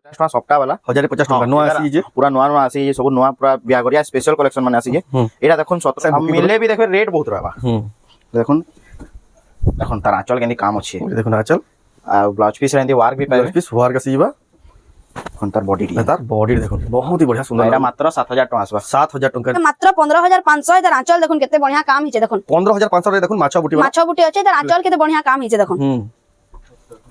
50 सप्ताह वाला 1050 टका नुआ आसी जे पूरा नुआ नुआ आसी जे सब नुआ पूरा बियागरिया स्पेशल कलेक्शन माने आसी जे एटा देखुन 17 हम मिले भी देखबे रेट बहुत रहबा देखुन देखुन तार आंचल केनी काम अछि देखुन आंचल आ ब्लाउज पीस रहंदी वर्क भी पाए ब्लाउज पीस वर्क आसी जेबा कोन तार बॉडी देखुन बहुत ही बढ़िया सुंदर एटा मात्र 7000 टका आसबा 7000 टका मात्र 15500 इधर आंचल देखुन केते बढ़िया काम हिचे देखुन 15500 रे देखुन माछा बुटी अछि इधर आंचल केते बढ़िया काम हिचे देखुन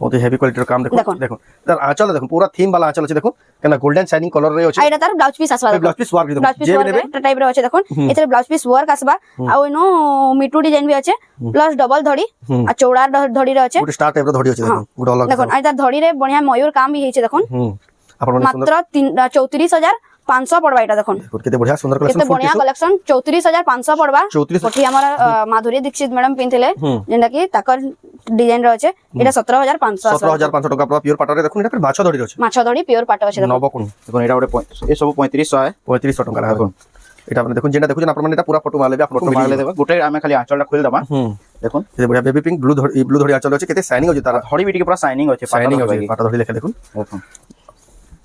बहुत ही हेवी क्वालिटी काम देखुन देखुन इधर आंचल देखुन पूरा थीम वाला आंचल अछि देखुन केना गोल्डन शाइनिंग कलर रे अछि आइडा तार ब्लाउज पीस आसबा blouse piece work blouse piece work type रे अछि देखुन एते ब्लाउज पीस वर्क आसबा आ इनो मिटू डिजाइन भी अछि प्लस डबल धड़ी आ चौड़ा धड़ी रे अछि गुड स्टार टाइप रे धड़ी अछि देखुन गुड अलग देखुन आइडा धड़ी रे बढ़िया मयूर काम भी हिचे देखुन आपण मात्र 34500 पड़बा एटा देखुन केते बढ़िया सुंदर कलेक्शन केते बढ़िया कलेक्शन 34500 पड़बा कोठी हमर माधुरी दीक्षित मैडम पिनथिले जेंडा की ताकर डिजाइन रे अछि एटा 17500 टका पूरा प्योर पाटा रे देखुन एटा फिर माछा धड़ी रे अछि माछा धड़ी प्योर पाटा अछि नबो कोन देखुन एटा गोटे ए सब 3500 है 3500 टका देखुन एटा माने देखुन जेंडा देखुन आपण माने एटा पूरा फोटो मारले आप फोटो मारले देबा गोटे आमे खाली आंचलटा खोल दबा देखुन केते बढ़िया बेबी पिंक ब्लू धड़ी आंचल अछि केते शाइनिंग अछि तारा धड़ी बिटी के पूरा शाइनिंग अछि पाटा धड़ी लेखे देखुन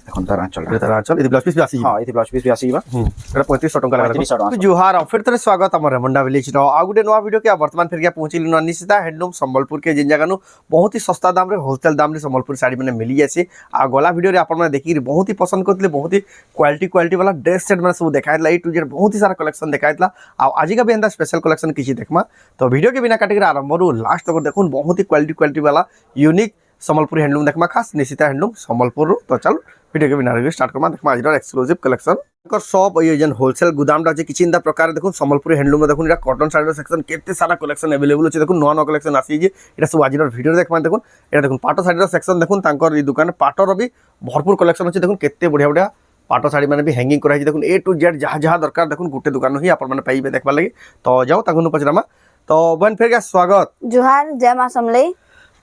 देखुन तार आंचल इदि ब्लाउज पीस भी आसी हां इदि ब्लाउज पीस भी आसी बा एटा 3500 टका लगा 3500 टका जुहार फिर तरे स्वागत हमर रेमंडा विलेज रो आ गुटे नवा वीडियो के वर्तमान फिर गया पहुंची लिनो निशिता हैंडलूम संबलपुर के जिन जगह नु बहुत ही सस्ता दाम रे होलसेल दाम रे संबलपुर साड़ी माने मिली जासी आ गोला वीडियो रे आपण माने देखि बहुत ही पसंद करतले बहुत ही क्वालिटी वाला ड्रेस सेट माने सब देखाइला ए टू जेड बहुत ही सारा कलेक्शन देखाइला आ आज का भी अंदर स्पेशल कलेक्शन किछि देखमा तो वीडियो के बिना काटी के आरंभ रो लास्ट तक देखुन बहुत ही क्वालिटी वाला यूनिक संबलपुरी हैंडलूम देखमा खास निशिता हैंडलूम संबलपुर तो चल वीडियो के बिना स्टार्ट करमा देखमा आज एक्सक्लूसिव कलेक्शन कर सब ये जन होलसेल गोदाम रा जे किछि इंदा प्रकार देखुन संबलपुरी हैंडलूम देखुन एटा कॉटन साड़ी रो सेक्शन केते सारा कलेक्शन अवेलेबल अछि देखुन नवा कलेक्शन आसी जे एटा सब आज वीडियो देखमा देखुन एटा देखुन पाटो साड़ी रो सेक्शन देखुन तांकर ई दुकान पाटो रो भी भरपूर कलेक्शन अछि देखुन केते बढ़िया पाटो साड़ी माने भी हैंगिंग कराई देखुन ए टू जेड जहां दरकार देखुन गुटे दुकान ही आपण माने पाइबे देखबा लागि तो जाओ ताकुन पचरामा तो बन फिर स्वागत जोहार जय मां समलई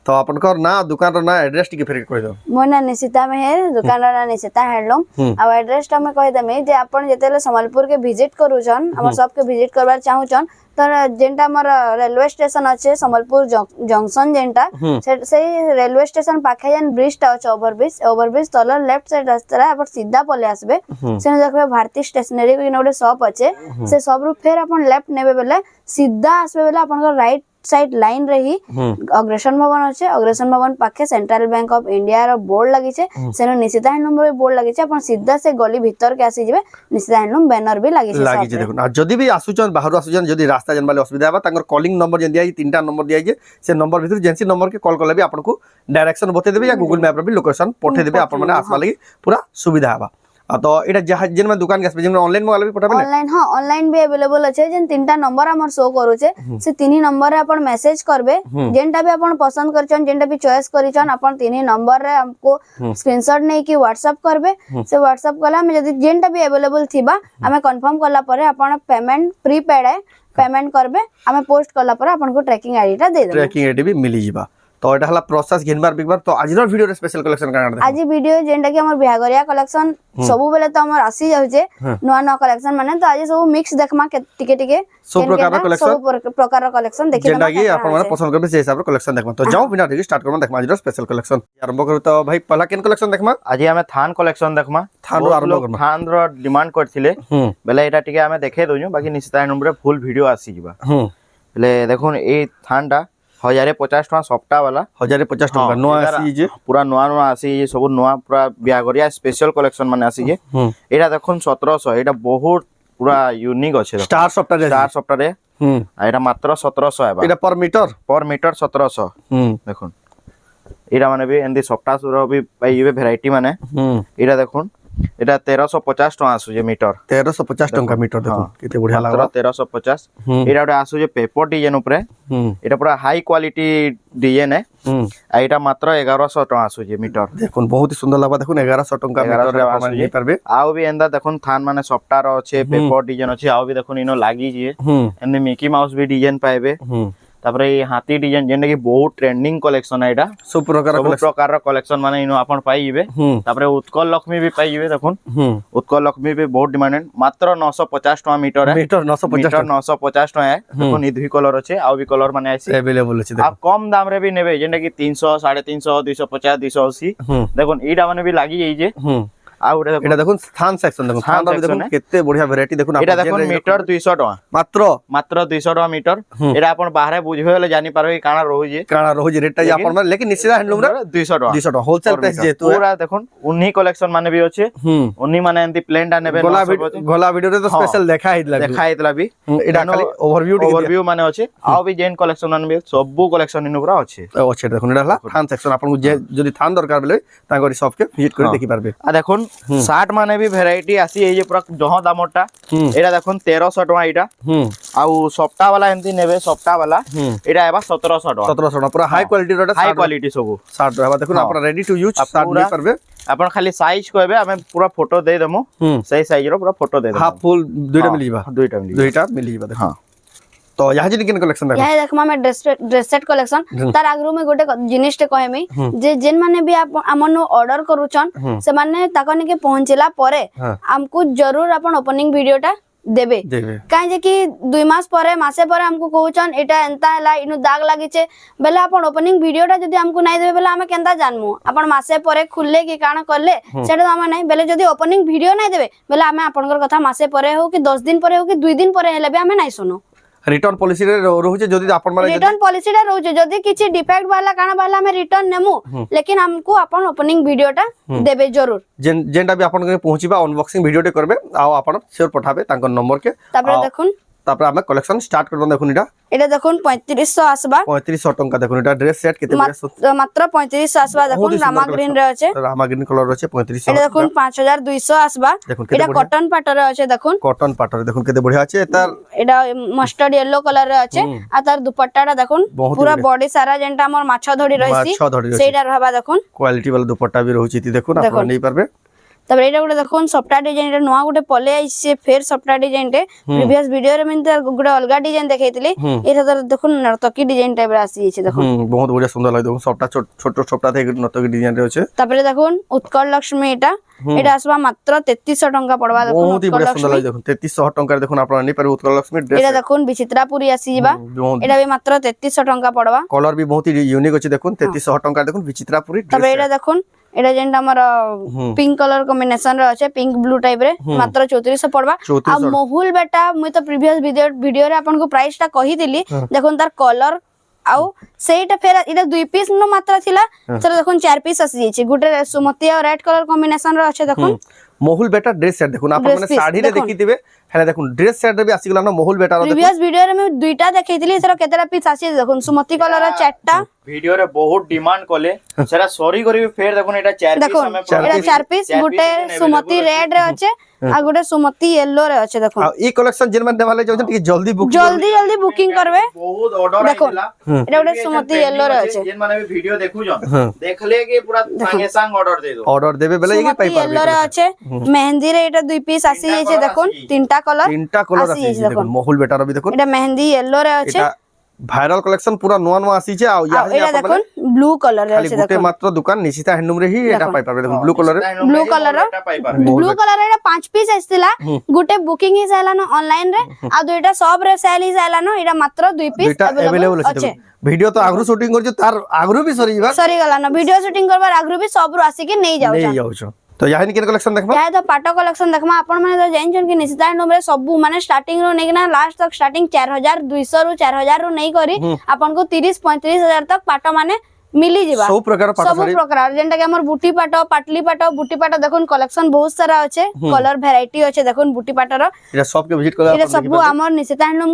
तो आपनकर ना दुकान रो ना एड्रेस टिके फेर कहि दो मोर ना निशिता मेहर दुकान रो ना निशिता हैंडलूम आ एड्रेस टा में कहि देमे जे आपण जेतेले संबलपुर के विजिट करू छन हमर सब के विजिट करबार चाहू छन तर जेंटा हमर रेलवे स्टेशन अछि संबलपुर जंक्शन जेंटा से रेलवे स्टेशन पाखे जन ब्रिज टा अछि ओवरब्रिज तलर लेफ्ट साइड रास्ता आपण सीधा पले आसबे से देखबे भारती स्टेशनरी को इनोडे शॉप अछि से सब रु फेर आपण लेफ्ट नेबे बेले सीधा आसबे बेले आपण राइट साइड लाइन रही अग्रसन भवन अछि अग्रसन भवन पाखे सेंट्रल बैंक ऑफ इंडिया रो बोर्ड लागि छे सेनो निशिता हैंडलूम रो बोर्ड लागि छे अपन सीधा से गली भीतर के आसी जेबे निशिता हैंडलूम बैनर भी लागि छे देखुन आ जदी भी आसुचन बाहर आसुचन जदी रास्ता जन वाले असुविधा बा तांकर कॉलिंग नंबर जे दिया तीनटा नंबर दिया जे से नंबर भीतर जेंसी नंबर के कॉल करले भी आपन को डायरेक्शन बते देबे या गूगल मैप रो भी लोकेशन पठे देबे आपन माने आसबा लागि पूरा सुविधा बा तो एटा जहां जेन में दुकान के जेन ऑनलाइन मंगाले भी पठाबे ऑनलाइन हां ऑनलाइन भी अवेलेबल अछि जेन तीनटा नंबर हमर शो करू छे से तीनी नंबर रे आपण मैसेज करबे जेनटा भी आपण पसंद करछन जेनटा भी चॉइस करिछन आपण तीनी नंबर रे हमको स्क्रीनशॉट नै कि व्हाट्सएप करबे से व्हाट्सएप कला हम जदी जेनटा भी अवेलेबल थिबा हमें कंफर्म करला परे आपण पेमेंट प्रीपेड है पेमेंट करबे हमें पोस्ट करला परे आपण को ट्रैकिंग आईडी टा दे देबे ट्रैकिंग आईडी भी मिली जिबा तो एटा हला प्रोसेस घिनबार बिगबार तो आज वीडियो रे स्पेशल कलेक्शन काना आज वीडियो जेंटा कि हमर बिहागरिया कलेक्शन सबु बेले तो हमर आसी जाउ छे नवा कलेक्शन माने तो आज सब मिक्स देखमा के टिके सब प्रकार कलेक्शन देखि जेंटा कि आपण माने पसंद करबे से हिसाब रे कलेक्शन देखमा तो जाओ बिना देरी स्टार्ट करमा देखमा आज स्पेशल कलेक्शन आरंभ करू तो भाई पहला केन कलेक्शन देखमा आज हमें थान कलेक्शन देखमा थान रो आरंभ करमा थान रो डिमांड करथिले बेले एटा टिके हमें देखे दोजु बाकी निशिता हैंडलूम रे फुल वीडियो आसी जिबा बेले देखुन ए थानटा 1050 टका सप्ताह वाला 1050 टका नुआ आसी जे पूरा नुआ आसी जे सब नुआ पूरा बियागरिया स्पेशल कलेक्शन माने आसी जे एटा देखुन 1700 एटा बहुत पूरा यूनिक अछि स्टार सप्ताह रे एटा मात्र 1700 है बा एटा पर मीटर 1700 देखुन एटा माने भी एंदी सप्ताह रो भी पाइबे वैरायटी माने एटा देखुन एटा 1350 टका आसु जे मीटर 1350 टका मीटर देखो केते बढ़िया लागला 1350 एटा ओटे आसु जे पेपर डिजाइन ऊपर एटा पूरा हाई क्वालिटी डिजाइन है आ एटा मात्र 1100 टका आसु जे मीटर देखुन बहुत ही सुंदर लागबा देखुन 1100 टका मीटर रे आपण ले परबे आउ भी एंदा देखुन थान माने सप्ताह रो अछि पेपर डिजाइन अछि आउ भी देखुन इनो लागी जे एंदी मिकी माउस भी डिजाइन पाइबे তারপরে এই হাতি ডিজাইন যেটা কি বহুত ট্রেন্ডিং কলেকশন এটা সব প্রকার ସବୁ ପ୍ରକାରର କଲେକ୍ସନ ମାନେ ଇନୁ ଆପଣ ପାଇଯିବେ ତାପରେ ଉତ୍କଳ ଲକ୍ଷ୍ମୀ ବି ପାଇଯିବେ ଦେଖୁନ ଉତ୍କଳ ଲକ୍ଷ୍ମୀ ବି ବହୁତ ଡିମାଣ୍ଡେଡ ମାତ୍ର 950 ଟଙ୍କା ମିଟର ମିଟର 950 ଟଙ୍କା ଦେଖୁନ ଇ ଦୁଇ କଲର ଅଛି ଆଉ ବି କଲର ମାନେ ଅଛି अवेलेबल ଅଛି ଆଉ କମ ଦାମ ରେ ବି ନେବେ ଯେଟା କି 300 350 250 280 ଦେଖୁନ ଏଇଟା ମାନେ ବି ଲାଗି ଯାଇଛେ ଆଉ ଗୋଟେ এটা দেখুন থান সেকশন দেখুন থান রে দেখুন কেতে বঢ়িয়া ভ্যারাইটি দেখুন এটা দেখুন মিটার 200 টଙ୍କା মাত্র 200 টଙ୍କା মিটার এটা আপন বাহারে বুঝবে হলে জানি পারবে কাଣା রহুছে কাଣା রহুছে রেটটা আপন মানে লেকিন নিশ্চিত হ্যান্ডলুম রে 200 টଙ୍କା 200 টাকা হোলসেল প্রাইস যেহেতু পুরা দেখুন উন্নি কলেকশন মানে भी আছে উন্নি মানে এন্তি প্লেনটা নেবে গলা ভিডিও রে তো স্পেশাল দেখা ହେଇଥିଲା ବି এটা খালি ওভারভিউ মানে আছে ଆଉ ବି জেন কলেকশন মানে भी ସବୁ কলেকশন ইনু পুরা আছে আছে দেখুন এটা হলা থান সেকশন আপন যে যদি থান দরকার বলে তাঙ্গরি শপকে ভিজিট করে দেখি পারবে আর দেখুন শার্ট মানে भी ভ্যারাইটি আসি এই যে পুরা জহ দামটা এটা দেখুন 1300 টাকা এটা ଆଉ সফটা वाला এন্তি নেবে সফটা वाला এটা এবা 1700 টাকা 1700 টাকা পুরা হাই কোয়ালিটি রে হাই কোয়ালিটি সবু শার্ট রে দেখুন আপনারা রেডি টু ইউজ শার্ট নিয়ে পারবে আপন খালি সাইজ কইবে আমি পুরা ফটো দেই দেমু সেই সাইজ র পুরা ফটো দেই দেমু হাফ ফুল দুইটা মিলি যাবা দুইটা মিলি যাবা হ্যাঁ তো यहाँ जिन किन कलेक्शन देखो यहाँ देखमा मैं ड्रेस सेट कलेक्शन तार आगरू में गोटे जिनिस टे कहमी जे जेन माने भी हमन ऑर्डर करूछन से माने ताकने के पहुंचला परे हमको जरूर अपन ओपनिंग वीडियोटा देबे काहे जे कि 2 मास परे मासे परे हमको कहउछन एटा एंता हला इनु दाग लागिचे बेला अपन ओपनिंग वीडियोटा जदी हमको नै देबे बेला हम केंता जानमु अपन मासे परे खुलले कि काना करले सेटा हम नै बेले जदी ओपनिंग वीडियो नै देबे बेला हम आपनकर कथा मासे परे हो कि 10 दिन परे हो कि 2 दिन परे हेले बे हम नै सुनो रिटर्न पॉलिसी रे रहउचे जदी आपण माने रिटर्न पॉलिसी रे रहउचे जदी किछि डिफेक्ट वाला काना वाला हम रिटर्न नेमु लेकिन हमको अपन ओपनिंग वीडियोटा देबे जरूर जेंटा भी आपण के पहुंचीबा अनबॉक्सिंग वीडियोटे करबे आ आपण शेयर पठाबे तांकर नंबर के तापर देखुन तापर हम कलेक्शन स्टार्ट करबो देखुन এটা দেখুন 3500 আসবা 3500 টাকা দেখুন এটা ড্রেস সেট কেতে মাত্র 3500 আসবা দেখুন রামা গ্রিন রে আছে রামা গ্রিন কালার আছে 3500 এটা দেখুন 5200 আসবা এটা কটন পাটরে আছে দেখুন কটন পাটরে দেখুন কেতে বঢ়িয়া আছে তার এটা মাস্টার্ড ইয়েলো কালার রে আছে আর তার দুপাট্টাটা দেখুন পুরো বডি সারা যেটা আমার মাছ ধরি রইছি সেইটা रहबा দেখুন কোয়ালিটি वाला দুপাট্টা भी রহুছি তি দেখুন আপনি নেই পারবে তারপরে এটা গুলো দেখুন সফটওয়্যার ডিজাইন এটা নয়া গুটে পলে আইছে ফের সফটওয়্যার ডিজাইন তে প্রিভিয়াস ভিডিও রে মিন তার গুড়া অলগা ডিজাইন দেখাইতিলি এটা তো দেখুন নর্তকি ডিজাইন টাইপ রে আসি আছে দেখুন বহুত বড়িয়া সুন্দর লাগে দেখুন সবটা ছোট সবটা থেকে নর্তকি ডিজাইন রে আছে তারপরে দেখুন উৎকল লক্ষ্মী এটা আসবা মাত্র 3300 টাকা পড়বা দেখুন বহুত বড়িয়া সুন্দর লাগে দেখুন 3300 টাকা দেখুন আপনারা নি পারে উৎকল লক্ষ্মী ড্রেস এটা দেখুন বিচিত্রাপুরি আসিবা এটা भी মাত্র 3300 টাকা পড়বা কলর भी बहुत ইউনিক আছে দেখুন 3300 টাকা দেখুন বিচিত্রাপুরি ড্রেস তারপরে এটা দেখুন এটা যেটা আমার পিঙ্ক কলর কম্বিনেশন রে আছে পিঙ্ক ব্লু টাইপ রে মাত্র 3400 পড়বা आ মহুল বেটা মই তো প্রিভিয়াস ভিডিও রে आपन को प्राइस टा कहि दिली देखुन तार कलर आउ सेटा फेर इटा 2 पीस न मात्रा थिला तर देखुन 4 पीस आसी जाइछे गुटे सुमती और रेड कलर कॉम्बिनेशन रे আছে দেখুন মহুল বেটা ড্রেস সেট দেখুন আপন মানে শাড়ি রে দেখিতিবে হেলা দেখুন ড্রেস সেট রে भी आसी गला ना মহুল বেটা রে प्रीवियस वीडियो रे मैं दुईटा देखैतिली एतर केतेरा पीस आसी देखुन सुमती कलर रे चारटा वीडियो रे बहुत डिमांड कोले सेरा सॉरी करी फेर देखुन एटा 4 पीस हमें एटा 4 पीस गुटे सुमती रेड रे আছে आ गुटे सुमती येलो रे আছে দেখুন आ ई कलेक्शन जेन मन देवाले जाउ टिके जल्दी बुकिंग करबे बहुत ऑर्डर आइला एटा गुटे सुमती येलो रे আছে जेन माने भी वीडियो देखु जन देखले के पूरा संगे संग ऑर्डर देबे बेले ये पाई पाबे येलो रे আছে मेहंदी रे এটা 2 पीस आसी जाइछे দেখুন তিনটা কলর आसी जाइछे দেখুন মহুল বেটা রে भी দেখুন এটা মেহেंदी येलो রে আছে ভাইরাল কলেকশন পুরা নোয়া নোয়া আসিছে আর এটা দেখুন ব্লু কলর রে আছে দেখুন মাত্র দোকান নিশিতা হ্যান্ডলুম রে হি এটা পাই পাবে দেখুন ব্লু কলর রে 5 পিস আসতিলা গুটে বুকিং হি যাইলানো অনলাইন রে আর দুইটা সব রে সেল হি যাইলানো এটা মাত্র 2 পিস अवेलेबल আছে ভিডিও তো আগ্রু শুটিং করছো তার আগ্রু भी সরি গলানো ভিডিও শুটিং করবার আগ্রু भी সবরু আসি के नहीं যাও तो यहाँ किन कलेक्शन देखमा यहाँ तो पाटो कलेक्शन देखमा अपन माने तो जाइन कि निशिता हैंडलूम रे सब माने स्टार्टिंग रो नेकिना लास्ट तक स्टार्टिंग 4200 रु 4000 रु नहीं करी अपन को 30 35000 तक पाटो माने मिली जीवा सब प्रकार जेंटा कि हमर बुटी पाटो पाटली पाटो देखुन कलेक्शन बहुत सारा अच्छे कलर वैरायटी अच्छे देखुन बुटी पाटर एटा सब के विजिट करा एटा सब हमर निशिता हैंडलूम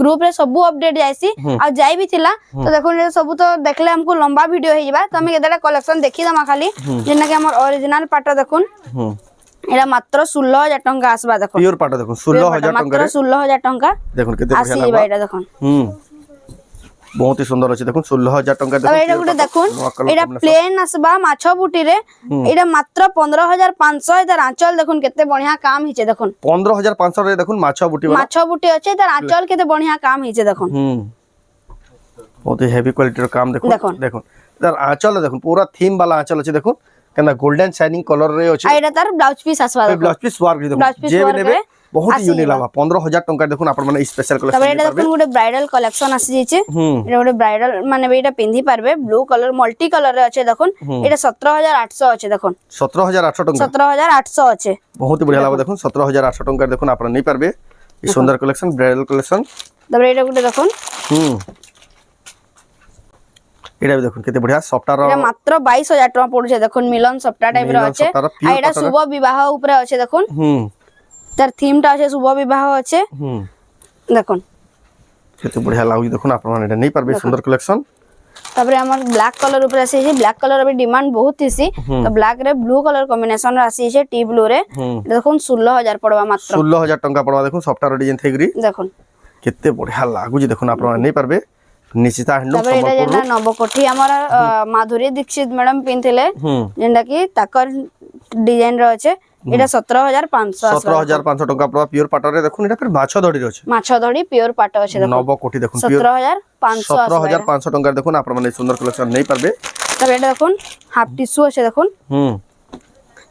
ग्रुप रे सब अपडेट जाइसी आ जाई भी थिला तो देखुन ए सब तो देखले हमको लंबा वीडियो हे जीवा तो हम केतेटा कलेक्शन देखि दमा खाली जेना कि हमर ओरिजिनल पाटो देखुन एटा मात्र 16000 टंका आसबा देखुन प्योर पाटो देखुन 16000 टंका मात्र 16000 टंका देखुन केते बढ़िया आसी जीवा एटा देखुन बहुत ही सुंदर अछि देखुन 16000 टंका देखुन एटा गुटे देखुन एटा प्लेन आसबा माछो बुटी रे एटा मात्र 15500 एटा आंचल देखुन केते बढ़िया काम हिचे देखुन 15500 रे देखुन माछो बुटी अछि एटा आंचल केते बढ़िया काम हिचे देखुन बहुत ही हेवी क्वालिटी काम देखो देखो। देखो तार आंचल देखो पूरा थीम वाला आंचल अछि देखो केना गोल्डन शाइनिंग कलर रे अछि आ एटा तार ब्लाउज पीस आसवा देखो ब्लाउज पीस वर्क देखो ब्लाउज पीस जे भी वर्क नेबे रे बहुत ही आसी यूनिक जिबा। लागबा 15000 टंका देखो आपण माने स्पेशल तबे कलेक्शन एटा देखो गोटे ब्राइडल कलेक्शन आसी जेचे एटा गोटे ब्राइडल माने एटा पिंधी पारबे ब्लू कलर मल्टी कलर रे अछि देखो एटा 17800 अछि देखो 17800 टंका 17800 अछि बहुत ही बढ़िया लागबा देखो 17800 टंका देखो आपण नहीं पारबे ई सुंदर कलेक्शन ब्राइडल कलेक्शन तबे एटा गोटे देखो एटा भी देखो केते बढ़िया सॉफ्टवेयर एटा मात्र 22000 टका पडुछे देखो मिलन सॉफ्टवेयर टाइप रे मिलन अछि सॉफ्टवेयर, आ pure एटा cotton। शुभ विवाह ऊपर अछि देखो तार थीम टा अछि शुभ विवाह अछि देखो केते बढ़िया लागु देखो आपण माने नहीं पारबे सुंदर कलेक्शन तबरे हमर ब्लैक कलर ऊपर आसी छै ब्लैक कलर अभी डिमांड बहुत हिसी तो ब्लैक रे ब्लू कलर कॉम्बिनेशन आसी छै टी ब्लू रे देखो 16000 पड़वा मात्र 16000 टंका पड़वा देखो सॉफ्टवेयर डिजाइन थेगरी देखो केते बढ़िया लागु जे देखो आपण माने नहीं पारबे निश्चिता हैंडलूम तबरे एटा जेना नवकोठी हमर माधुरी दीक्षित मैडम पिनथिले जेंडा की ताकर डिजाइन रे अछि एटा 17500 17500 टंका पड़वा प्योर पाटर रे देखो एटा फिर माछ धड़ी रे अछि माछ धड़ी प्योर पाट अछि देखो नवकोठी देखो प्योर 17500 17500 टंका देखो आपण माने सुंदर कलेक्शन नहीं पारबे तबे एटा देखो हाफ टिश्यू अछि देखो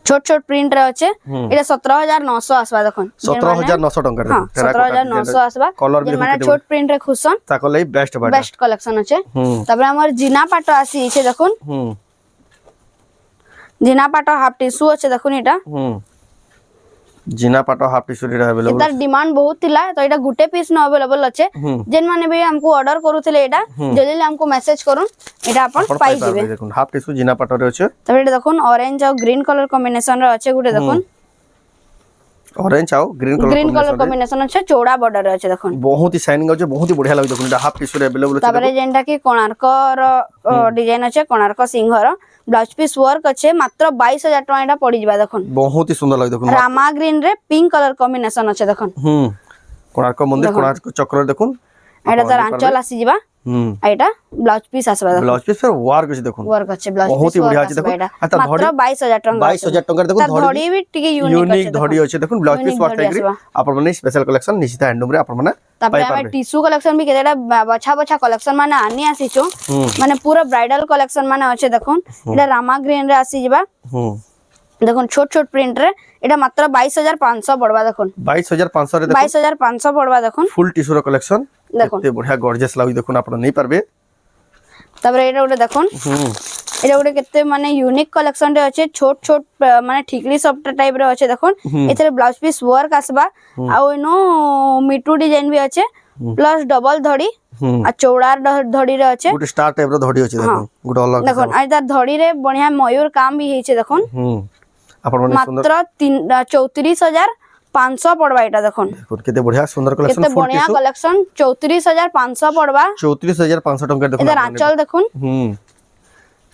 छोट छोट प्रिंट रे अछि एटा 17900 आसबा देखो 17900 टंका हां देखो 17900 आसबा कलर भी माने छोट प्रिंट रे खुसन ताको लई बेस्ट बाटा बेस्ट कलेक्शन अछि तबरे हमर जीना पाट आसी छै देखो जीना पाट हाफ टिश्यू अछि देखो एटा जिना पाटो हाफ टी शर्ट अवेलेबल एटार डिमांड बहुत थिला तो एटा गुटे पीस न अवेलेबल अछि जेन माने भी हमको ऑर्डर करूथिले एटा जल्दी हमको मैसेज करूं एटा अपन पाई दिबे देखो हाफ टी शर्ट जिना पाटो रे अछि तबे एटा देखो ऑरेंज और ग्रीन कलर कॉम्बिनेशन रे अछि गुटे देखो ऑरेंज आओ ग्रीन कलर कॉम्बिनेशन अछि चौड़ा बॉर्डर रे अछि देखो बहुत ही शाइनिंग अछि बहुत ही बढ़िया लागे देखो एटा हाफ टी शर्ट अवेलेबल अछि तबरे जेंटा की कोणार्क रो डिजाइन अछि कोणार्क सिंह रो ब्लाउज पीस वर्क अछि मात्र 22000 टका एटा पड़ी जिबा देखो बहुत ही सुंदर लागे देखो रामा ग्रीन रे पिंक कलर कॉम्बिनेशन अछि देखो कोणार्क मंदिर कोणार्क चक्र देखो एटा तर आंचल आसी जिबा एटा ब्लाउज पीस आसबा देखो ब्लाउज पीस फिर वर्क अछि देखो वर्क अछि ब्लाउज पीस बहुत ही बढ़िया अछि देखो अच्छा मात्र 22000 टका 22000 टका देखो धड़ी भी टिके यूनिक धड़ी अछि देखो ब्लाउज पीस वर्क थेगरी आपण माने स्पेशल कलेक्शन निश्चिता हैंडलूम रे आपण माने तबे हम टिश्यू कलेक्शन भी केतेटा बछा बछा कलेक्शन माने आनी आसी छु माने पूरा ब्राइडल कलेक्शन माने अछि देखो एटा रामा ग्रीन रे आसी जिबा देखो छोट छोट प्रिंट रे एटा मात्र 22500 पड़वा देखो 22500 रे देखो 22500 पड़वा देखो फुल टिश्यू रो कलेक्शन देखो केते बढ़िया गॉर्जियस लागु देखो आपण नहीं पारबे तबरे एटा उडे देखो एटा उडे केते माने यूनिक कलेक्शन रे अछि छोट छोट माने ठिकली सॉफ्ट टाइप रे अछि देखो एथरे ब्लाउज पीस वर्क आसबा आ ओनो मिटू डिजाइन भी अछि प्लस डबल धड़ी आ चौड़ा धड़ी रे अछि गुड स्टार टाइप रो धड़ी अछि देखो गुड अलग देखो आ तार धड़ी रे बढ़िया मयूर काम भी हेचे देखो आपण माने सुंदर मात्र 34500 पड़वा एटा देखो केते बढ़िया सुंदर कलेक्शन केते बढ़िया कलेक्शन 34500 पड़वा 34500 टका देखो इधर आंचल देखो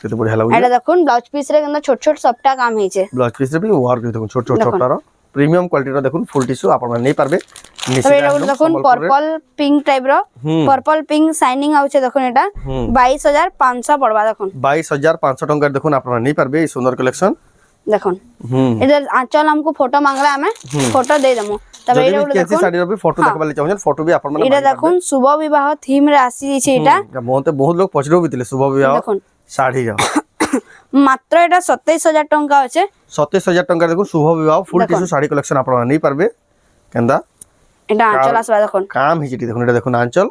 केते बढ़िया लागु एटा देखो ब्लाउज पीस रे छोट छोट सबटा काम हेचे ब्लाउज पीस रे भी वर्क देखो छोट छोट छोटा प्रीमियम क्वालिटी रो देखो फुल टिश्यू आपण माने नहीं पारबे तबे एटा देखो पर्पल पिंक टाइप रो पर्पल पिंक शाइनिंग आउचे देखो एटा 22500 पड़वा देखो 22500 टका देखो आपण माने नहीं पारबे सुंदर कलेक्शन देखो इधर आंचल हमको फोटो मांगला हमें फोटो दे देमु तबे एटा देखो साड़ी रो भी फोटो देखबाले चाहन फोटो भी आपण माने एटा देखो शुभ विवाह थीम रे आसी छै एटा बहुत लोग पछरो भी थिले शुभ विवाह देखो साड़ी रो मात्र एटा 27000 टका अछि 27000 टका देखो शुभ विवाह फुल टिश्यू साड़ी कलेक्शन आपण माने नहीं पारबे केंदा एटा आंचल आसबा देखो काम हिजटी देखो एटा देखो आंचल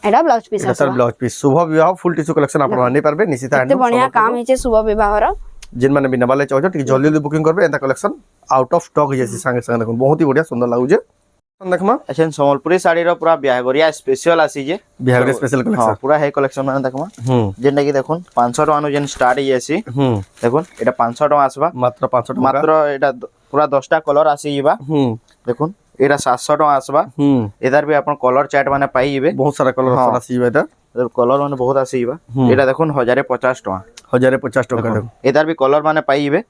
एटा ब्लाउज पीस एटा सर ब्लाउज पीस शुभ विवाह फुल टिश्यू कलेक्शन आपण माने नहीं पारबे निश्चित एते बढ़िया काम हिचे शुभ विवाह रो जिन माने बिना वाले चाहो टिक जल्दी जल्दी बुकिंग करबे एता कलेक्शन आउट ऑफ स्टॉक जैसी संगे संगे देखो बहुत ही बढ़िया सुंदर लागु जे देखमा अच्छा संबलपुरी साड़ी रो पूरा बिहागरिया स्पेशल आसी जे बिहागरिया स्पेशल कलेक्शन हां पूरा है कलेक्शन माने देखमा जेंडा की देखो 500 टका नु जेन स्टार्ट ही आसी देखो एटा 500 टका आसबा मात्र 500 टका मात्र एटा पूरा 10टा कलर आसी जीबा देखो एटा 700 टका आसबा इधर भी अपन कलर चार्ट माने पाई जीबे बहुत सारा कलर आसी जीबे एटा कलर माने बहुत आसी जीबा एटा देखो 1050 टका 1050 टका देखो इधर भी कलर माने पाई जीबे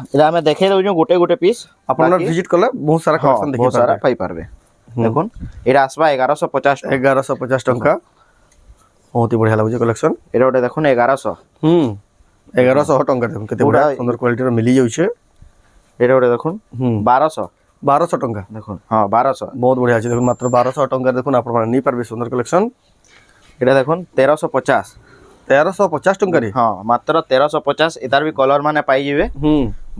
एटा हमें देखे दउ गोटे गोटे पीस अपन विजिट करले बहुत सारा कलेक्शन देखि बहुत सारा पाई पारबे देखो एटा आसबा 1150 1150 टका बहुत ही बढ़िया लागु कलेक्शन एटा ओटे देखो 1100 1100 टका देखो केते बढ़िया सुंदर क्वालिटी रो मिली जाउ छे एटा ओटे देखो 1200 टका देखो हां 1200 बहुत बढ़िया छै देखो मात्र 1200 टका देखो आपण माने नहीं पारबे सुंदर कलेक्शन এটা দেখুন 1350 1350 ଟଙ୍କାରେ ହଁ ମାତ୍ର 1350 ଏତାର ବି କଲର ମାନେ ପାଇଯିବେ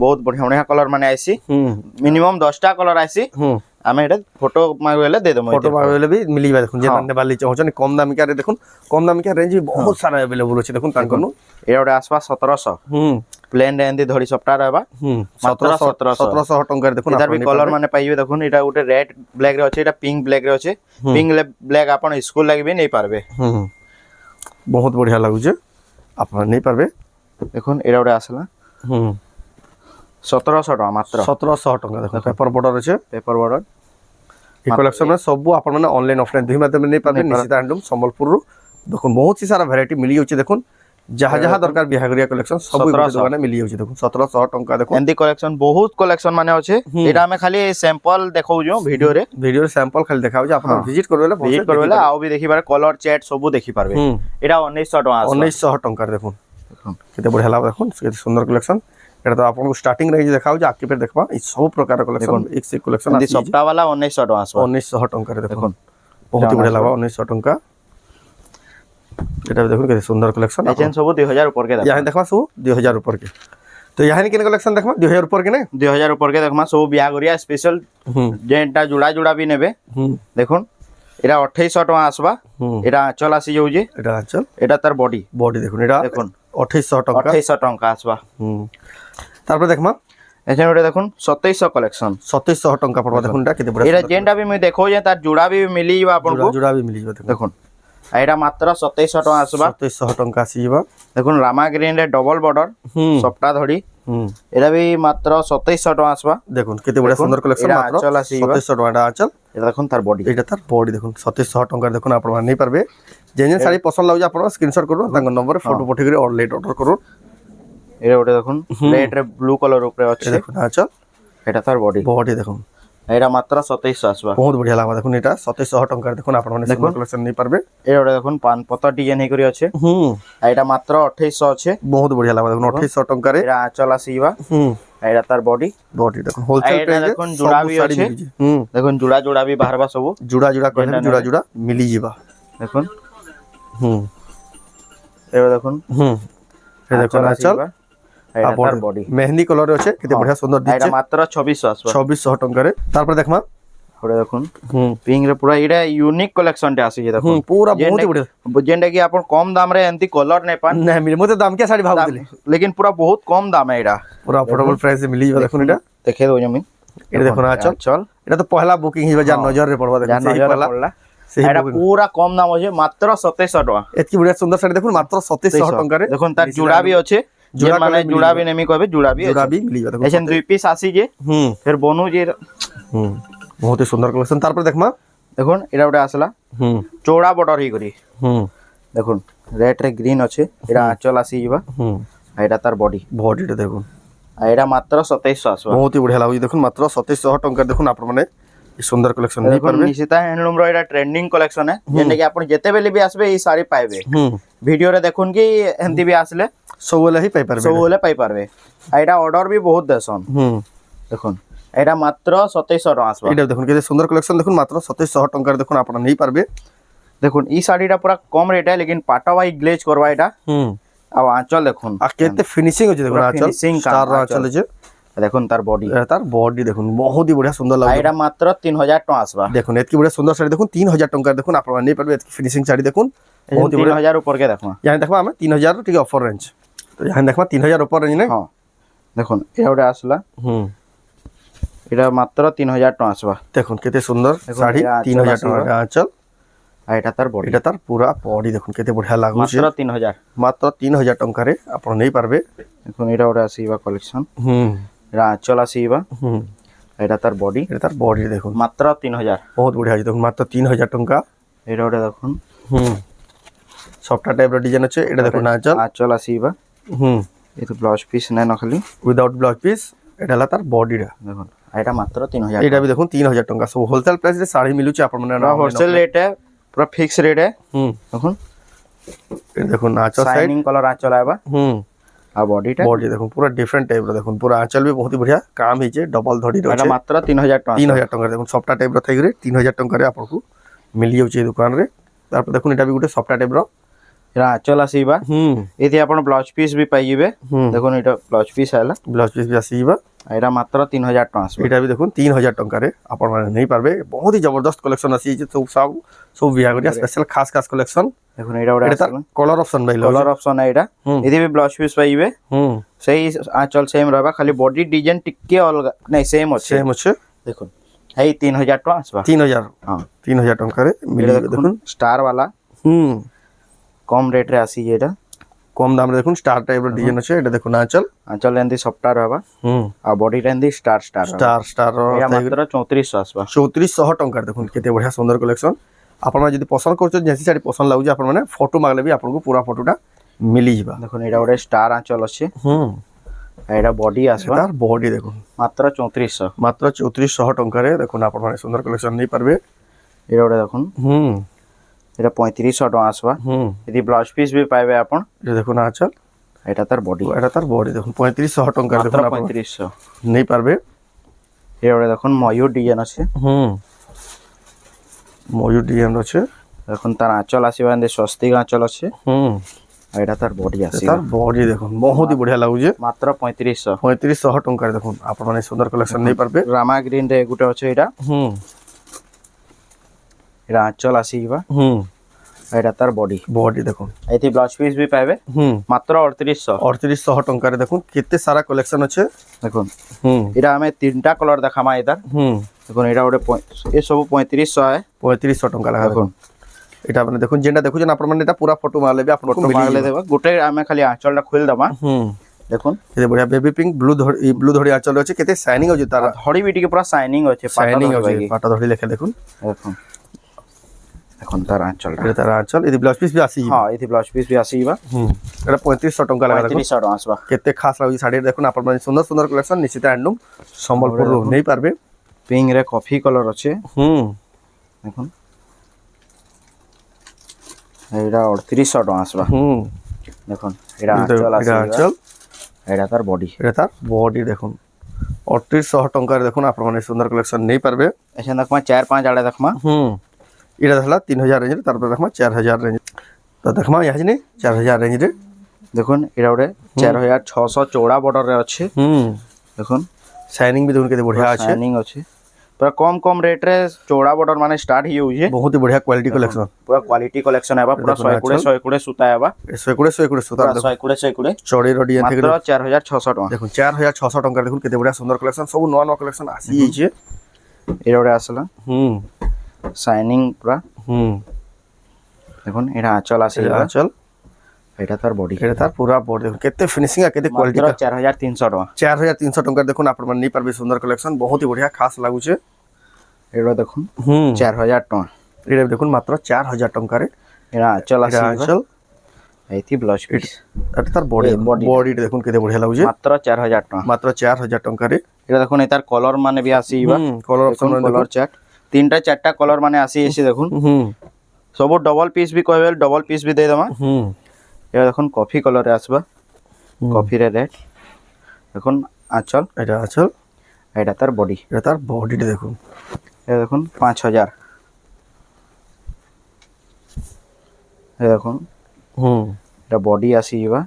ବହୁତ ବଢିଆ ବଢିଆ କଲର ମାନେ ଆଇସି ମିନିମମ୍ 10ଟା କଲର ଆଇସି ଆମେ ଏଟା ଫଟୋ ମାଗିଲେ ଦେଇ ଦମୁ ଫଟୋ ମାଗିଲେ ବି ମିଳିବା ଦେଖୁন ଯେ ମାନେ ବାଲି ଚାହୁଁଛନ୍ତି କମ ଦାମିକାରେ ଦେଖୁন କମ ଦାମିକା ରେଞ୍ଜ ବି ବହୁତ ସାରା अवेलेबल ଅଛି ଦେଖୁন ତାଙ୍କନୁ ଏଟା ଗୋଟେ ଆସବା 1700 ପ୍ଲେନ ରେ ଏନ୍ତି ଧଡ଼ି ସପ୍ଟା ରହିବା 1700 ଟଙ୍କାରେ ଦେଖୁନ ଏତାର ବି କଲର ମାନେ ପାଇବେ ଦେଖୁନ ଏଟା ଗୋଟେ ରେଡ ବ୍ଲାକ ରେ ଅଛି ଏଟା ପିଙ୍କ ବ୍ଲାକ ରେ ଅଛି ପିଙ୍କ ବ୍ଲାକ ଆପଣ ସ୍କୁଲ ଲାଗି ବି ନେଇ ପାরবে ବହୁତ ବଢିଆ ଲାଗୁଛି ଆପଣ ନେଇ ପାরবে দেখুন এটা ଗୋଟେ আসলা 1700 টাকা মাত্র 1700 ଟଙ୍କା ଦେଖୁନ পেপর বর্ডর আছে পেপর বর্ডর এই কলেকশন में सब आपण माने ऑनलाइन ऑफलाइन दुई माध्यम नहीं पाबे निश्चित हैंडलूम संबलपुर रु देखुन बहुत ही सारा वैरायटी मिली जाउची देखुन जहा जहा दरकार बिहागरिया कलेक्शन सब दुकान मिली जाउची देखुन 1700 टंका देखुन एंदी कलेक्शन बहुत कलेक्शन माने अछि एटा हमें खाली सैंपल देखाउ जो वीडियो रे सैंपल खाली देखाउ जे आपण विजिट करबेले आउ भी देखि पारे कलर चैट सब देखि पारबे एटा 1900 टका 1900 टंका देखुन केते बढ़िया लाग देखुन केते सुंदर कलेक्शन एटा तो आपन को स्टार्टिंग रही देखाउ जे आके पे देखबा ई सब प्रकार कलेक्शन एक से कलेक्शन एंदी सप्ताह वाला 1900 टका 1900 टंका रे देखुन बहुत बढ़िया लाग 1900 टंका এটা দেখুন কেতে সুন্দর কালেকশন এজেন সব 2000 উপর के यहां देखबा सब 2000 ऊपर के तो यहां केन कलेक्शन देखबा 2000 ऊपर के ने 2000 ऊपर के देखमा सब बियागरिया स्पेशल जेंटा जुड़ा जुड़ा भी नेबे देखुन एटा 2800 टका आसबा एटा आंचल आसी जाउ जे एटा आंचल एटा तार बॉडी देखुन एटा देखुन 2800 टका 2800 टका आसबा तारपर देखमा एजन ओटे देखुन 2700 कलेक्शन 2700 टका पड़बा देखुन एटा केते बड़ा एटा जेंटा भी मैं देखो जे तार जुड़ा भी मिली जाबा आपन को जुड़ा भी मिली जाबा देखुन एटा मात्र 2700 टका आसबा 2700 टका आसीबा देखुन रामा ग्रीन रे डबल बॉर्डर सप्ता धड़ी एटा भी मात्र 2700 टका आसबा देखुन केते बड़ा सुंदर कलेक्शन मात्र 2700 टका आंचल एटा देखुन तार बॉडी देखुन 2700 टका देखुन आपण नहीं पारबे जेन साड़ी पसंद लागु आपण स्क्रीनशॉट करू तांग नंबर फोटो पठेकरी ऑनलाइन ऑर्डर करू एटा ओटे देखुन रेड रे ब्लू कलर ऊपर अछि देखुन आंचल एटा तार बॉडी देखुन एटा मात्र 2700 आसबा बहुत बढ़िया लागबा देखुन एटा 2700 टका देखुन आपण माने सुंदर कलेक्शन नहीं पारबे एटा ओटे देखुन पान पत्ता डिजाइन हे करी अछि एटा मात्र 2800 अछि बहुत बढ़िया लागबा देखुन 2800 टका रे एटा आंचल आसीबा एटा तार बॉडी देखुन होलसेल प्राइस देखुन जुड़ा भी अछि देखुन जुड़ा भी बाहरबा सब जुड़ा कहले जुड़ा मिली जीवा देखुन एटा देखुन ए देखुन आंचल एटा तार बॉडी मेहंदी कलर अछि केते बढ़िया सुंदर दिखे एटा मात्र 2600 आसबा 2600 टका रे तारपर देखमा ओडे देखुन पिंक रे पूरा एटा यूनिक कलेक्शन टे आसी जे देखुन पूरा बहुत ही बढ़िया जेंडा कि आपण कम दाम रे एंती कलर नै पान नै मिले मते दाम के साड़ी भाव दिले लेकिन पूरा बहुत कम दाम है एटा पूरा अफोर्डेबल प्राइस में मिली देखुन एटा देखे दो जमी एटा देखुन आंचल एटा तो पहला बुकिंग हिबा जा नजर रे पड़बा देखुन सही पहला एटा पूरा कम दाम अछि मात्र 2700 टका एतकी बढ़िया सुंदर साड़ी देखुन मात्र 2700 टका रे देखुन तार जुड़ा भी अछि जुड़ा माने जुड़ा भी नेमी कहबे जुड़ा भी मिली देखुन एछन दुई पीस आसी जे फिर बोनु जे बहुत ही सुंदर कलेक्शन तारपर देखमा देखुन एटा ओटा आसला चौड़ा बॉर्डर ही करी देखुन रेड रे ग्रीन अछि एटा आंचल आसी जिबा एटा तार बॉडी रे देखुन एटा मात्र 2700 आसबा बहुत ही बढ़िया लागु देखुन मात्र 2700 टका देखुन आपण माने सुंदर कलेक्शन नहीं पारबे निशिता हैंडलूम रो एटा ट्रेंडिंग कलेक्शन है जेने कि आपण जेते बेले भी आसबे ई साड़ी पाइबे वीडियो रे देखुन कि एंती भी आसले सबले ही पाइ पारबे सबले पाइ पारबे एटा ऑर्डर भी बहुत देसन देखुन एटा मात्र 2700 टका आसबा एटा देखुन केते सुंदर कलेक्शन देखुन मात्र 2700 टका देखुन आपण नहीं पारबे देखुन ई साड़ीटा पूरा कम रेट है लेकिन पाटा वाई ग्लेज करवा एटा आ आंचल देखुन आ केते फिनिशिंग हो देखुन आंचल स्टार आंचल जे देखुन तार बॉडी देखुन बहुत ही बढ़िया सुंदर लाग एटा मात्र 3000 टका आसबा देखुन एतकी बढ़िया सुंदर साड़ी देखुन 3000 टका देखुन आपण नहीं पारबे एतकी फिनिशिंग साड़ी देखुन बहुत ही 3000 ऊपर के देखमा यहां देखबा हम 3000 टिके ऑफर रेंज तो यहां देखबा 3000 ऊपर रेंज ने हां देखुन एटा ओटा आसला एटा मात्र 3000 टका आसबा देखुन केते सुंदर साड़ी 3000 टका आंचल एटा तार पूरा बॉडी देखुन केते बढ़िया लागु मात्र 3000 टका रे आपण नहीं पारबे देखुन एटा ओटा आसीबा कलेक्शन एटा आंचल आसीबा एटा तार बॉडी देखुन मात्र 3000 बहुत बढ़िया देखुन मात्र 3000 टका एटा ओटा देखुन सॉफ्ट टाइप रो डिजाइन अछि एटा देखुन आंचल आसीबा ए तो ब्लाउज पीस नै नखली विदाउट ब्लाउज पीस एटा ला तार बॉडी रा देखुन एटा मात्र 3000 एटा भी देखुन 3000 टका सब होलसेल प्राइस रे साड़ी मिलु छै आपण माने होलसेल रेट है पूरा फिक्स रेट है देखुन ए देखुन आंचल साइड शाइनिंग कलर आंचल आबा आ बॉडी देखुन पूरा डिफरेंट टाइप रो देखुन पूरा आंचल भी बहुत ही बढ़िया काम ही छै डबल धड़ी रो छै एटा मात्र 3000 टका 3000 टका देखुन सॉफ्ट टाइप रो थैगरे 3000 टका रे आपन को मिल जाउ छै दुकान रे তারপর দেখুন এটা বি গুটে সফটা টাইপ র এটা আঁচল আসিবা এতে আপন ব্লাউজ পিস বি পাইবে দেখুন এটা ব্লাউজ পিস আইলা ব্লাউজ পিস বি আসিবা এটা মাত্র 3000 টাকা আসবে এটা বি দেখুন 3000 টঙ্কারে আপন মানে নেই পারবে বহুত হি জবরদস্ত কালেকশন আসি যে সব বিহাগরিয়া স্পেশাল খাস খাস কালেকশন দেখুন এটা ওটা এটা কলর অপশন ভাই কলর অপশন এটা এতে বি ব্লাউজ পিস পাইবে সেই আঁচল সেম রহবা খালি বডি ডিজাইন টিকে অলগা নাই সেম আছে দেখুন এই 3000 টাকা আসবা 3000 হ্যাঁ 3000 টঙ্কারে মিলি দেখুন স্টার वाला কম রেট রে আসি এটা কম দাম রে দেখুন স্টার টাইপ র ডিজাইন আছে এটা দেখুন আঁচল এন্দি সফটওয়্যার হবা আর বডি এন্দি স্টার স্টার এটা মাত্র 3400 আসবা 3400 টঙ্কার দেখুন কেতে বঢ়িয়া সুন্দর কালেকশন আপনারা যদি পছন্দ করছেন যেসি শাড়ি পছন্দ লাগুছে আপনার মানে ফটো মাগলে বি আপনাকে পুরা ফটোটা মিলি যাবা দেখুন এটা ওটা স্টার আঁচল আছে এটা বডি আসবা তার বডি দেখুন মাত্র 3400 মাত্র 3400 টঙ্কারে দেখুন আপনার মানে সুন্দর কালেকশন নেই পারবে এটা ওটা দেখুন এটা 3500 টাকা আসবা যদি ব্লাউজ পিস বি পাইবে আপন এটা দেখুন আঁচল এটা তার বডি দেখুন 3500 টঙ্কার দেখুন আপনি 3500 নেই পারবে এটা ওটা দেখুন ময়ূর ডিজাইন আছে ময়ূর ডিজাইন আছে দেখুন তার আঁচল আসিবা এন্দি স্বস্তিক আঁচল আছে আর এটা তার বডি আসিবা তার বডি দেখুন বহুত হি বঢ়িয়া লাগুছে মাত্র 3500 3500 টঙ্কার দেখুন আপনার মানে সুন্দর কালেকশন নেই পারবে রামা গ্রিন রে গুটা আছে এটা এটা আঁচল আসিবা এটা তার বডি দেখুন এতে ব্লাউজ পিস বি পাইবে মাত্র 3800 টঙ্কারে দেখুন কেতে সারা কালেকশন আছে দেখুন এটা আমি তিনটা কালার দেখামা এটার দেখুন এটা ওটা এ সব 3500 টঙ্কা লাগা দেখুন এটা আপনি দেখুন যেটা দেখুন আপনার মানে এটা পুরা ফটো মারলে বি আপনার ফটো মারলে দেব গোটে আমি খালি আঁচলটা খুল দমা দেখুন কেতে বঢ়িয়া বেবি পিঙ্ক ব্লু ধড়ি আঁচল আছে কেতে শাইনিং আছে তার ধড়ি বিটি কে পুরা শাইনিং আছে পাটা ধড়ি লেখা দেখুন দেখুন এখন তার আঁচলটা এটা তার আঁচল এদি ব্লাউজ পিস বি আসি হ্যাঁ এদি ব্লাউজ পিস বি আসিবা এটা 3500 টঙ্কা লাগা দেখুন 3500 টাকা আসবা কেতে খাস লাগুছি শাড়ি দেখুন আপনার মানে সুন্দর সুন্দর কালেকশন নিশ্চিত হ্যান্ডলুম সম্বলপুর নেই পারবে পিঙ্ক রে কফি কালার আছে দেখুন এটা 3800 টাকা আসবা দেখুন এটা আঁচল এটা তার বডি দেখুন 3800 টঙ্কার দেখুন আপনার মানে সুন্দর কালেকশন নেই পারবে এখানে দেখমা 4-5 আড়ে দেখমা এটা দেখলা 3000 রেঞ্জ তারপর দেখমা 4000 রেঞ্জ তো দেখমা ইয়াজ নি 4000 রেঞ্জ রে দেখুন এটা ওরে 4600 চৌড়া বর্ডার রে আছে দেখুন শাইনিং বি দেখুন কেতে বঢ়িয়া আছে শাইনিং আছে পুরা কম রেট রে চৌড়া বর্ডার মানে স্টার্ট হি होउजे বহুত হি বঢ়িয়া কোয়ালিটি কালেকশন পুরা কোয়ালিটি কালেকশন হেবা পুরা 100 সুতা হেবা 100 সুতা 100 চড়ি রডিয়ান থেকে মাত্র 4600 টাকা দেখুন 4600 টাকা দেখুন কেতে বঢ়িয়া সুন্দর কালেকশন সব নয়া কালেকশন আসি হইছে এর ওরে আসলা শাইনিং পুরা দেখুন এটা আঁচল আছে আঁচল এটা তার বডি এটা তার পুরা বডি দেখুন কেতে ফিনিশিং আর কেতে কোয়ালিটি 4300 টাকা 4300 টাকা দেখুন আপনার মানে নেই পারবে সুন্দর কালেকশন বহুত হি বঢ়িয়া খাস লাগুছে এটা দেখুন 4000 টাকা এটা দেখুন মাত্র 4000 টাকারে এটা আঁচল আছে আঁচল এইতি ব্লাউজ পিস এটা তার বডি দেখুন কেতে বঢ়িয়া লাগুছে মাত্র 4000 টাকা মাত্র 4000 টাকারে এটা দেখুন এটার কলর মানে বি আসিবা কলর অপশন কলর চার্ট তিনটা চারটা কলর মানে আসি এসে দেখুন সব ডবল পিস বি কইবেল ডবল পিস বি দে দমা এটা দেখুন কফি কালারে আসবা কফি রে রেড দেখুন আঁচল এটা তার বডি দেখুন এটা দেখুন 5000 এটা দেখুন এটা বডি আসিবা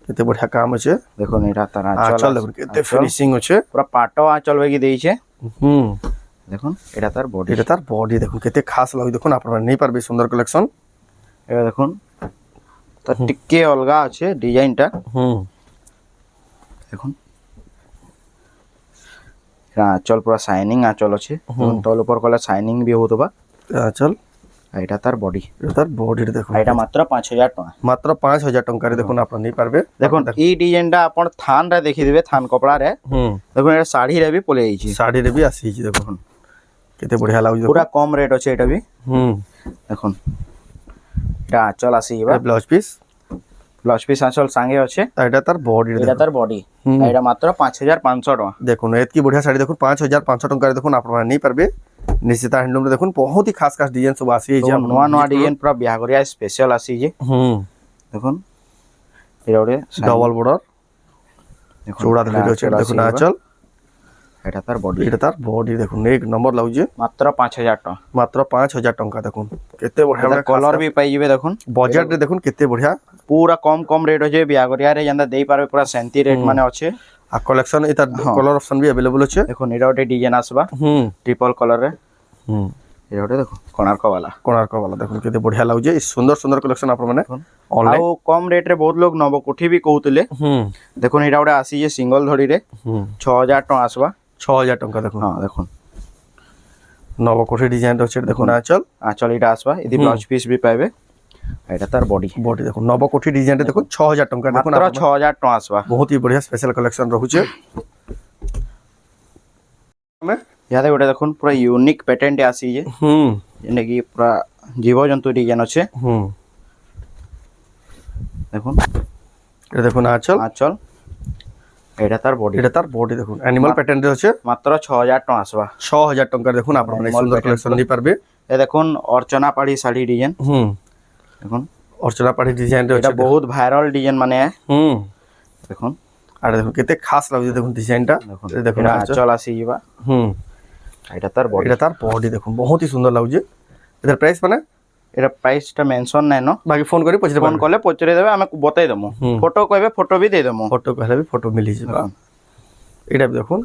কেতে বঢ়িয়া কাম আছে দেখুন এটা তার আঁচল দেখুন কেতে ফিনিশিং আছে পুরা পাটো আঁচল বেগি দেইছে দেখুন এটা তার বডি দেখুন কেতে খাস লাগি দেখুন আপনারা নেই পারবে সুন্দর কালেকশন এটা দেখুন তার টিকে অলগা আছে ডিজাইনটা দেখুন এটা আঁচল পুরা শাইনিং আঁচল আছে তল উপর কলা শাইনিং বি হতবা আঁচল এটা তার বডি দেখুন এটা মাত্র 5000 টাকা মাত্র 5000 টাকারে দেখুন আপনারা নেই পারবে দেখুন এই ডিজাইনটা আপন থান রে দেখি দিবে থান কপড়া রে দেখুন এটা শাড়ি রে বি পলে আইছি শাড়ি রে বি আসিছি দেখুন কেতে বঢ়িয়া লাগুছে পুরা কম রেট আছে এটা বি দেখুন এটা আঁচল আসিবা ব্লাউজ পিস আঁচল সাঙ্গে আছে এটা তার বডি এটা মাত্র 5500 টাকা দেখুন এতকি বঢ়িয়া শাড়ি দেখুন 5500 টাকারে দেখুন আপনারা নেই পারবে নিশ্চিত হ্যান্ডলুম রে দেখুন বহুত হি খাস ডিজাইন সব আসি যে নয়া ডিজাইন পুরা বিয়াগরিয়া স্পেশাল আসি যে দেখুন এটা ওরে ডবল বর্ডার চৌড়া ধরে আছে দেখুন আঁচল এটা তার বডি এটা তার বডি দেখুন এক নম্বর লাগুছে মাত্র 5000 টাকা মাত্র 5000 টঙ্কা দেখুন কেতে বঢ়িয়া এটা কলর ବି পাইଯିବେ দেখুন বজেট রে দেখুন কেতে বঢ়িয়া पूरा कम ରେଟ୍ ଅଛି ବିହାଘରିଆରେ ଯେନ୍ତା ଦେଇପାରିବେ ପୁରା ସେମିତି ରେଟ୍ ମାନେ ଅଛି आ कलेक्शन एता कलर ऑप्शन भी अवेलेबल আছে দেখুন এটা ଗୋଟେ ডিজাଇନ আসবা ट्रिपल कलर रे এটা ଗୋଟେ দেখুন कोणार्क वाला देखुन केते बढ़िया लागुजे सुंदर सुंदर कलेक्शन आपण माने ऑनलाइन ଆଉ କମ ରେଟ୍ ରେ ବହୁତ ଲୋକ ନବ କୋଠି ବି କହୁଥିଲେ ଦେଖୁନ ଏଇଟା ଗୋଟେ ଆସିଛି ସିଙ୍ଗଲ ଧଡ଼ି ରେ 6000 ଟଙ୍କା আসবা 6000 टंका देखुन ହଁ ଦେଖୁନ नवकोठी डिजाइन अछि देखुन आंचल ଏଇଟା আসবা ଏଦି ବ୍ଲାଉଜ ପିସ୍ ବି ପାଇବେ এটা তার বডি बॉडी देखुन नवकोठी डिजाइन देखुन 6000 टंका देखुन মাত্র 6000 টଙ୍କା আসবা बहुत ही बढ़िया स्पेशल कलेक्शन रहुचे में ইয়াতে ଗୋଟେ দেখুন পুরা यूनिक पैटर्न ଆସିছে যেনে কি পুরা জীবজন্তু ডিজাইন আছে দেখুন এটা দেখুন আঁচল এটা তার বডি देखुन एनिमल पैटर्न रे আছে মাত্র 6000 টଙ୍କା আসবা 6000 टंका देखुन आपण माने सुंदर कलेक्शन नहीं पारबे এ দেখুন অর্চনা পাড়ি শাড়ি ডিজাইন দেখুন अर्चना पाड़ी डिजाइन रे এটা বহুত ভাইরাল ডিজাইন মানে দেখুন আর দেখুন কেতে খাস লাগছে দেখুন ডিজাইনটা দেখুন আঁচল আসিবা এটা তার বডি দেখুন बहुत ही सुंदर लागছে এটার প্রাইস মানে এটা প্রাইসটা মেনশন নাই ন বাকি ফোন করি পছরে ফোন করলে পছরে দেবে আমি বতাই দেবো ফটো কইবে ফটো भी দে দেবো ফটো কইলে भी ফটো মিলি যাবে এটা দেখুন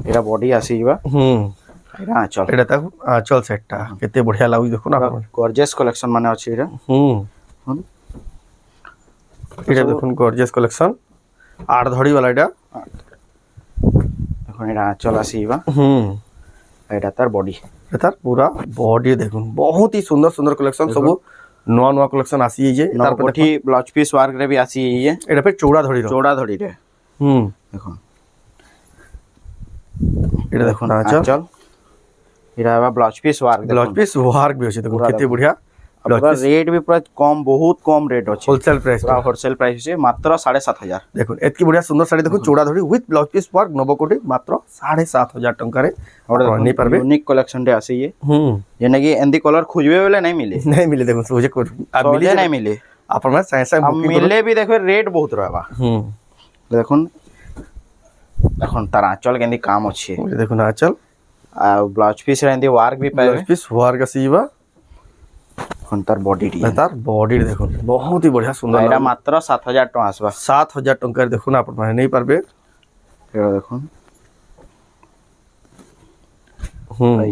এটা বডি আসিবা এটা আঁচল এটা দেখুন আঁচল সেটটা কেতে বঢ়িয়া লাগছে দেখুন আপন গর্জিয়াস কালেকশন মানে আছে এটা এটা দেখুন গর্জিয়াস কালেকশন আট ধড়ি वाला এটা দেখুন এটা আঁচল আসিবা এটা তার বডি তার পুরা বডি দেখুন बहुत ही सुंदर सुंदर कलेक्शन सब नवा नवा कलेक्शन आसी जे তার কোঠি ব্লাউজ পিস ওয়ার্ক রে भी আসি যে এটা पे চৌড়া ধড়ি রে দেখুন এটা দেখুন আঁচল এটা আবার ব্লাউজ পিস ওয়ার্ক भी আছে দেখুন কেতে বঢ়িয়া পুরা রেট भी পুরা কম বহুত কম রেট আছে होलसेल प्राइस পুরা হোলসেল প্রাইস আছে মাত্র 7500 দেখুন এতকি বঢ়িয়া সুন্দর শাড়ি দেখুন চৌড়া ধড়ি উইথ ব্লাউজ পিস ওয়ার্ক নবকোটি মাত্র 7500 টঙ্কা রে नहीं पारबे यूनिक कलेक्शन रे आसी ये जेने कि एंदी कलर खोजबे बेले नहीं मिले देखो सोचे को अब मिले नहीं मिले अपन में साइंस मिले भी देखो रेट बहुत रहबा देखुन এখন তার আঁচল কেন্দি কাম আছে দেখুন আঁচল আর ব্লাউজ পিস রে এন্দি ওয়ার্ক भी পাইবে ব্লাউজ পিস ওয়ার্ক আসিবা এখন তার বডি দেখুন बहुत ही बढ़िया सुंदर এটা মাত্র 7000 টাকা আসবা 7000 টঙ্কার দেখুন আপন মানে नहीं पारबे এটা দেখুন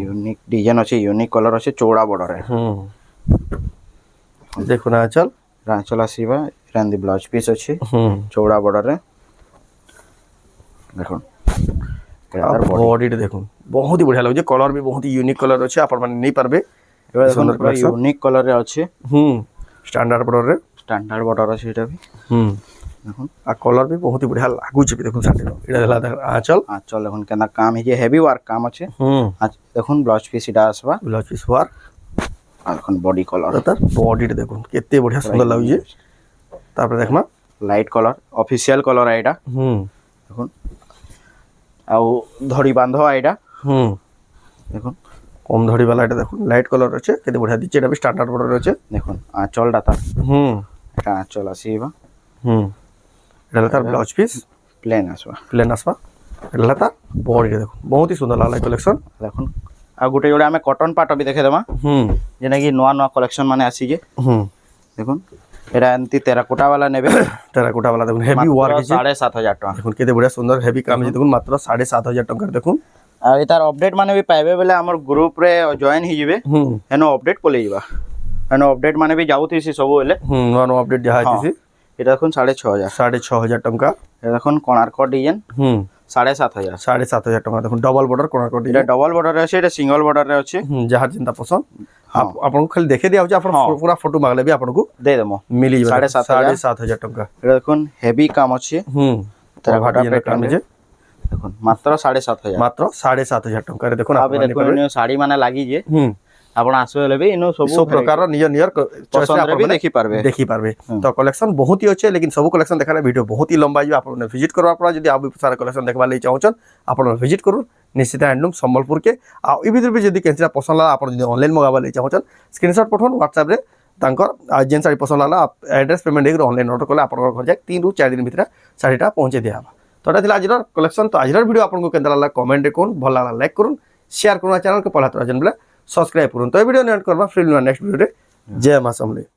यूनिक डिजाइन আছে यूनिक कलर আছে চৌড়া বর্ডার রে দেখুন আঁচল আসিবা এন্দি ব্লাউজ পিস আছে চৌড়া বর্ডার রে দেখুন এটার বডি দেখুন बहुत ही बढ़िया লাগছে कलर भी बहुत ही यूनिक कलर আছে আপন মানে नहीं पारबे এবার সুন্দর यूनिक कलर রে আছে स्टैंडर्ड बॉर्डर আছে এটা भी দেখুন আর कलर भी बहुत ही बढ़िया लागुছে দেখুন শাড়ি এটা দেলা আঁচল দেখুন কেনা কাম হে যে হেভি ওয়ার্ক কাম আছে দেখুন ব্লাউজ পিস এটা আসবা ব্লাউজ পিস ওয়ার্ক আর এখন বডি কলর তার বডিটা দেখুন কেতে बढ़िया সুন্দর লাগছে তারপরে দেখমা লাইট কলর অফিশিয়াল কলর এটা দেখুন আউ ধড়ি বাঁধ এটা দেখুন কম ধড়ি वाला এটা দেখুন লাইট কলর আছে কেতে बढ़िया দিচ্ছে এটা স্ট্যান্ডার্ড বর্ডার আছে দেখুন আঁচলটা তার এটা আঁচল আসিবা এটা তার ব্লাউজ পিস প্লেন আসবা এটা তার বডি দেখুন बहुत ही सुंदर लागला कलेक्शन দেখুন আর গোটে জোড়া আমি কটন পাট भी দেখে দেবা যেটা কি নয়া নয়া কালেকশন মানে আসি যে দেখুন এটা এন্তি টেরাকোটা वाला নেবে টেরাকোটা वाला দেখুন হেভি ওয়ার্ক আছে 7500 টাকা দেখুন কেতে बढ़िया सुंदर হেভি কাম আছে দেখুন মাত্র 7500 টাকা দেখুন আর এটার আপডেট মানে भी পাইবে বলে আমার গ্রুপ রে জয়েন হি jibe হেনো আপডেট পলে যাবা হেনো আপডেট মানে भी যাউতিছি সব বলে নয়া নয়া আপডেট যা আইতিছি এটা দেখুন 6500 টাকা এটা দেখুন কোণার্ক ডিজাইন 7500 টাকা দেখুন ডবল বর্ডার কোণার্ক ডিজাইন এটা ডবল বর্ডার আছে এটা সিঙ্গল বর্ডার রে আছে যাহার চিন্তা পছন্দ आपन को खाली देखे दिया हो आपन पूरा फोटो मांगले भी आपन को दे देमो मिली 7500 টাকা এটা দেখুন হেভি কাম আছে টেরাকোটা প্যাটার্ন আছে দেখুন মাত্র 7500 মাত্র 7500 টাকা রে দেখুন আপনি দেখুন শাড়ি মানে লাগি যে आपण आसो लेबे इनो सब प्रकार नियर नियर पसंद रे भी देखि पारबे तो कलेक्शन बहुत ही अच्छे लेकिन सब कलेक्शन देखाले वीडियो बहुत ही लंबा जो आपण विजिट करबा पड़ा यदि आप सारा कलेक्शन देखबा ले चाहछन आपण विजिट करू निश्चित हैंडलूम संबलपुर के आ ई भीतर भी यदि कैंसिला पसंद ला आपण यदि ऑनलाइन मंगाबा ले चाहछन स्क्रीनशॉट पठन WhatsApp रे तांकर जेन साड़ी पसंद ला एड्रेस पेमेंट देकर ऑनलाइन ऑर्डर करले आपण घर जाय 3 रु 4 दिन भीतर साड़ीटा पहुंचे दिया তো এটা ଥିଲା ଆଜିର କଲେକ୍ସନ। ତ ଆଜିର ଭିଡ଼ିଓ ଆପଣଙ୍କୁ କେନ୍ତା ଲାଗଲା କମେଣ୍ଟରେ କରୁନ୍, ଭଲ ଲାଗଲା ଲାଇକ୍ କରୁନ୍, ସେୟାର କରୁନ୍, ଚ୍ୟାନେଲକୁ ପହଲା ଥର ଯେନ୍ ବେଲେ ସବସ୍କ୍ରାଇब କରୁନ୍। ତ ଏ ଭିଡ଼ିଓ ନେଟ୍ କରବା ଫ୍ରି ନେକ୍ସଟ ଭିଡ଼ିଓରେ। ଜୟ ମା ସମଲେଇ।